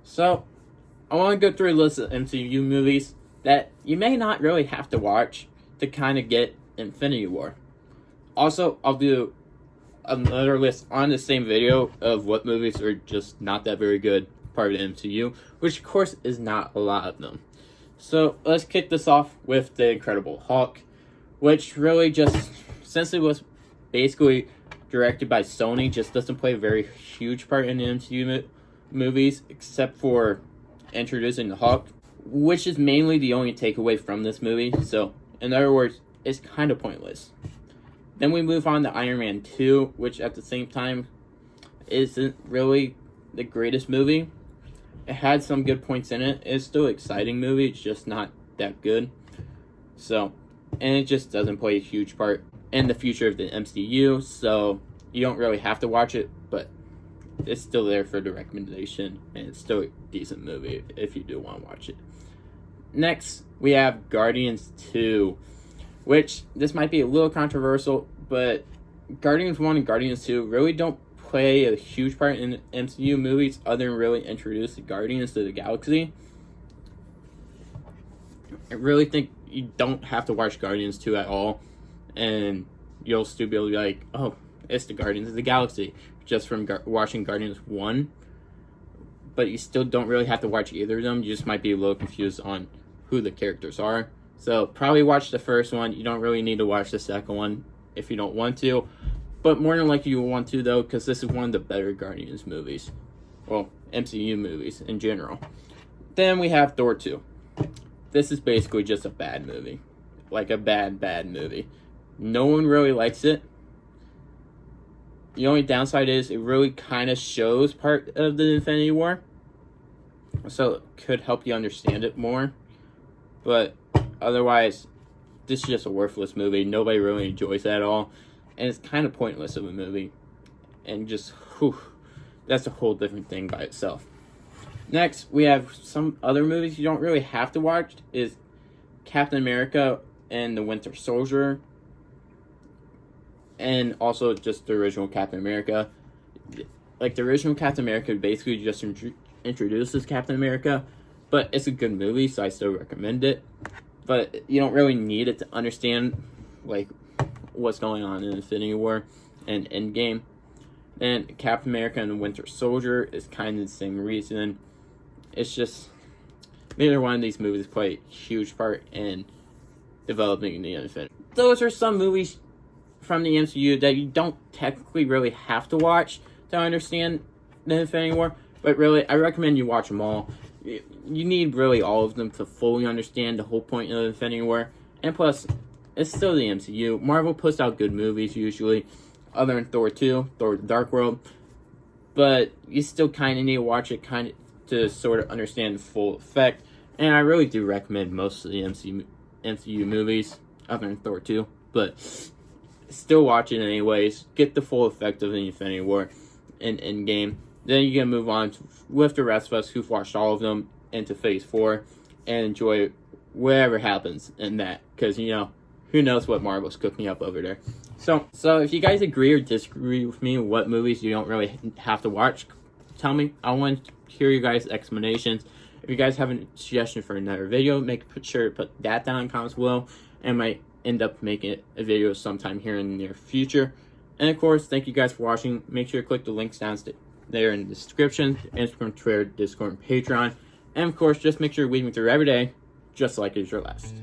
So, I want to go through a list of MCU movies that you may not really have to watch to kind of get Infinity War. Also, I'll do another list on the same video of what movies are just not that very good part of the MCU, which of course is not a lot of them. So, let's kick this off with The Incredible Hulk, which really just, since it was basically directed by Sony, just doesn't play a very huge part in the MCU movies, except for introducing the Hulk, which is mainly the only takeaway from this movie. So, in other words, it's kind of pointless. Then we move on to Iron Man 2, which at the same time isn't really the greatest movie. It had some good points in it. It's still an exciting movie, it's just not that good. So, and it just doesn't play a huge part in the future of the MCU, so you don't really have to watch it, but it's still there for the recommendation, and it's still a decent movie if you do want to watch it. Next, we have Guardians 2, which this might be a little controversial, but Guardians 1 and Guardians 2 really don't play a huge part in MCU movies other than really introduce the Guardians to the Galaxy. I really think you don't have to watch Guardians 2 at all, and you'll still be able to be like, oh, it's the Guardians of the Galaxy, just from watching Guardians 1. But you still don't really have to watch either of them. You just might be a little confused on who the characters are. So probably watch the first one. You don't really need to watch the second one if you don't want to. But more than likely you will want to, though, because this is one of the better Guardians movies. Well, MCU movies in general. Then we have Thor 2. This is basically just a bad movie. Like a bad movie. No one really likes it. The only downside is it really kind of shows part of the Infinity War. So it could help you understand it more. But otherwise, this is just a worthless movie. Nobody really enjoys it at all. And it's kind of pointless of a movie. And just, that's a whole different thing by itself. Next, we have some other movies you don't really have to watch. Is Captain America and the Winter Soldier. And also just the original Captain America. Like, the original Captain America basically just introduces Captain America. But it's a good movie, so I still recommend it. But you don't really need it to understand, like, what's going on in Infinity War and Endgame. And Captain America and the Winter Soldier is kind of the same reason. It's just, neither one of these movies play a huge part in developing the Infinity. Those are some movies from the MCU that you don't technically really have to watch to understand the Infinity War. But really, I recommend you watch them all. You need really all of them to fully understand the whole point of Infinity War. And plus, it's still the MCU. Marvel puts out good movies usually, other than Thor 2, Thor: The Dark World. But you still kind of need to watch it kind of to sort of understand the full effect. And I really do recommend most of the MCU movies, other than Thor 2. But still watch it anyways. Get the full effect of the Infinity War and Endgame. Then you can move on with the rest of us who've watched all of them into Phase 4 and enjoy whatever happens in that. Because, you know, who knows what Marvel's cooking up over there. So if you guys agree or disagree with me what movies you don't really have to watch, tell me. I want to hear you guys' explanations. If you guys have a suggestion for another video, make sure to put that down in the comments below. And I might end up making a video sometime here in the near future. And of course, thank you guys for watching. Make sure to click the links down there in the description. Instagram, Twitter, Discord, and Patreon. And of course, just make sure you're weaving through every day, just like it's your last.